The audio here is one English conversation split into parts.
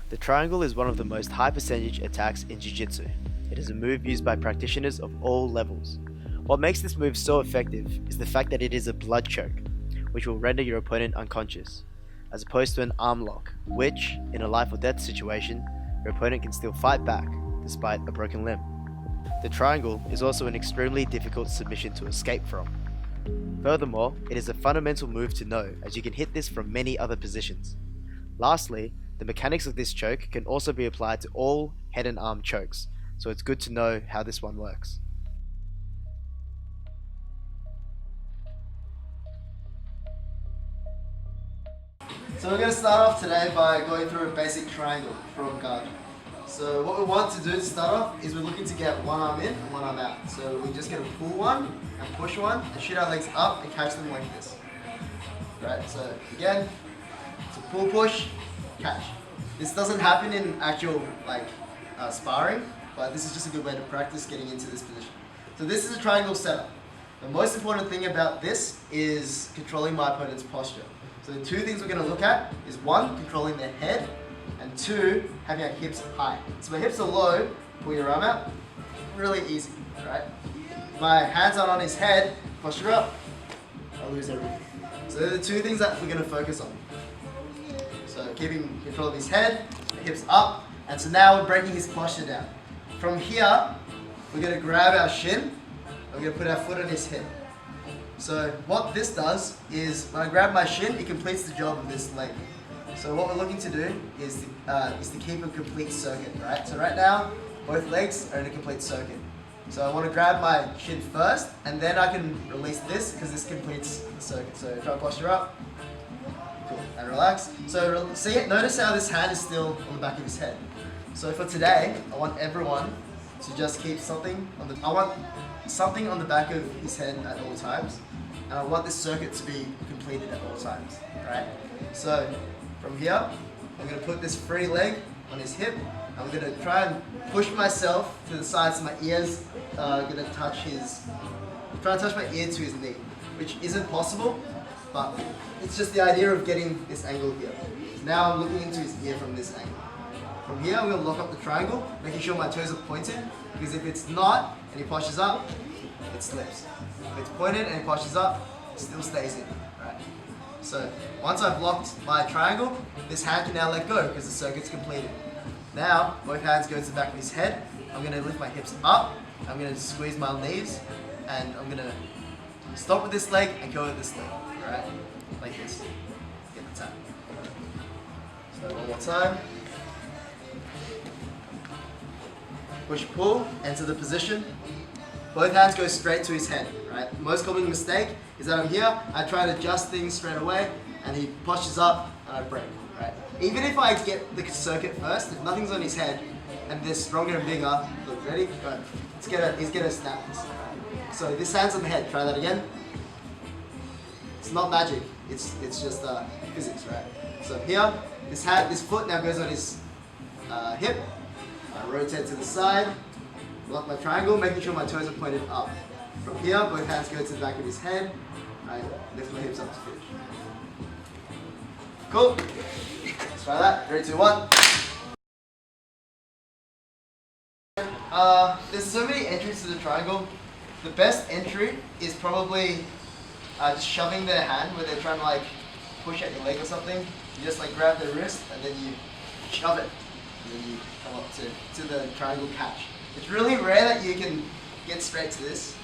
The triangle is one of the most high percentage attacks in jiu-jitsu. It is a move used by practitioners of all levels. What makes this move so effective is the fact that it is a blood choke, which will render your opponent unconscious, as opposed to an arm lock, which, in a life or death situation, your opponent can still fight back, despite a broken limb. The triangle is also an extremely difficult submission to escape from. Furthermore, it is a fundamental move to know, as you can hit this from many other positions. Lastly, the mechanics of this choke can also be applied to all head and arm chokes, so it's good to know how this one works. So we're going to start off today by going through a basic triangle from guard. So what we want to do to start off is we're looking to get one arm in and one arm out. So we're just going to pull one and push one and shoot our legs up and catch them like this. Right, so again, it's a pull, push, catch. This doesn't happen in actual sparring, but this is just a good way to practice getting into this position. So this is a triangle setup. The most important thing about this is controlling my opponent's posture. So the two things we're going to look at is one, controlling their head, and two, having our hips high. So my hips are low, pull your arm out, really easy, right? My hands aren't on his head, posture up, I lose everything. So they're the two things that we're going to focus on. So keeping control of his head, the hips up, and so now we're breaking his posture down. From here, we're going to grab our shin, and we're going to put our foot on his hip. So what this does is, when I grab my shin, it completes the job of this leg. So what we're looking to do is to keep a complete circuit, right? So right now, both legs are in a complete circuit. So I want to grab my shin first, and then I can release this, because this completes the circuit. So try to posture up, cool, and relax. So notice how this hand is still on the back of his head. So for today, I want everyone to just keep something on the back of his head at all times, and I want this circuit to be completed at all times, right? So from here, I'm going to put this free leg on his hip. I'm going to try and push myself to the side so my ears are going to touch my ear to his knee, which isn't possible, but it's just the idea of getting this angle here. Now I'm looking into his ear from this angle. From here, I'm going to lock up the triangle, making sure my toes are pointed, because if it's not, and he postures up, it slips. If it's pointed and he postures up, it still stays in, right? So once I've locked my triangle, this hand can now let go because the circuit's completed. Now, both hands go to the back of his head. I'm going to lift my hips up, I'm going to squeeze my knees, and I'm going to stop with this leg and go with this leg, right? Like this. Get the tap. So one more time. Push, pull, enter the position. Both hands go straight to his head, right? The most common mistake is that I'm here, I try to adjust things straight away, and he postures up, and I break, right? Even if I get the circuit first, if nothing's on his head, and they're stronger and bigger, look, ready? Go. He's gonna snap this. So this hand's on the head, try that again. It's not magic, it's just physics, right? So here, this foot now goes on his hip. I rotate to the side, lock my triangle, making sure my toes are pointed up. From here, both hands go to the back of his head. I lift my hips up to finish. Cool. Let's try that. 3, 2, 1. There's so many entries to the triangle. The best entry is probably just shoving their hand where they're trying to push at your leg or something. You just grab their wrist and then you shove it. And then you come up to the triangle catch. It's really rare that you can get straight to this.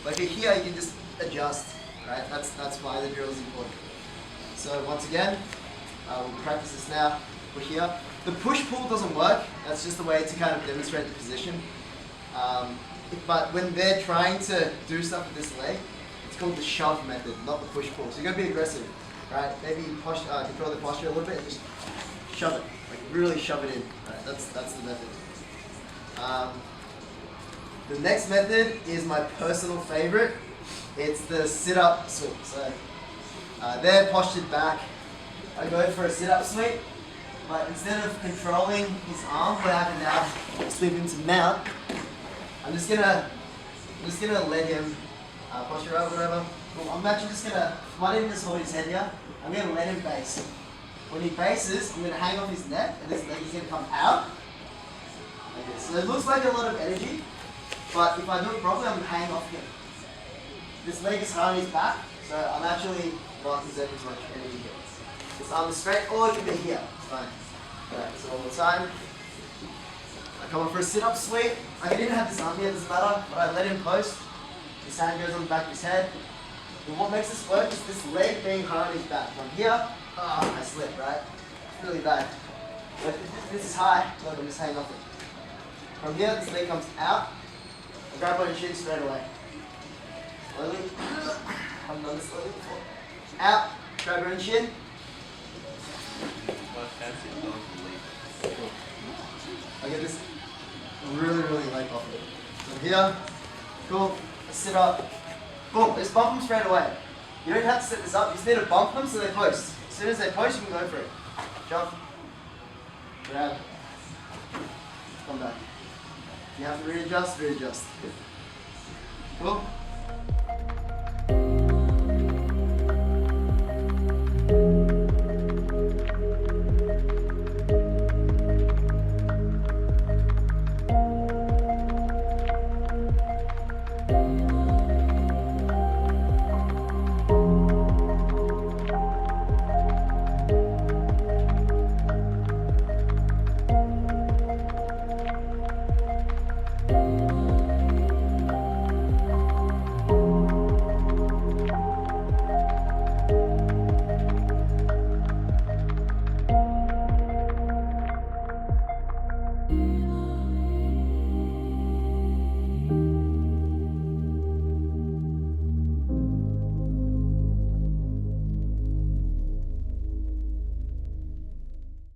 But if you're here, you can just adjust, right? That's why the drill is important. So once again, we'll practice this now. We're here. The push-pull doesn't work. That's just a way to kind of demonstrate the position. But when they're trying to do stuff with this leg, it's called the shove method, not the push-pull. So you've got to be aggressive, right? Maybe control the posture a little bit and just shove it. Really shove it in. Right, that's the method. The next method is my personal favorite. It's the sit-up sweep. So they're postured back. I go for a sit-up sweep, but instead of controlling his arm, where I can now sweep him to mount, I'm just gonna let him posture up, whatever. Well, I'm actually just gonna, I didn't just hold his head here. I'm gonna let him base. When he faces, I'm going to hang off his neck, and this leg is going to come out. Like this. So it looks like a lot of energy, but if I do it properly, I'm going to hang off him. This leg is hard on his back, so I'm actually not exerting as much energy here. This arm is straight, or it can be here. It's fine. Alright, so one more time. I come up for a sit-up sweep. I didn't have this arm here, it doesn't matter, but I let him post. His hand goes on the back of his head. And what makes this work is this leg being hard on his back. From here, I slip, right? It's really bad. But if this is high, look, I'm just hanging off it. From here, this leg comes out. I grab on your shin straight away. Slowly. I haven't done this slowly before. Out, grab your own shin. Cool. I get this really light off of it. From here, cool, I sit up. Boom, just bump them straight away. You don't have to set this up, you just need to bump them so they post. As soon as they post, you can go for it. Jump, grab, come back. If you have to readjust, readjust. Cool.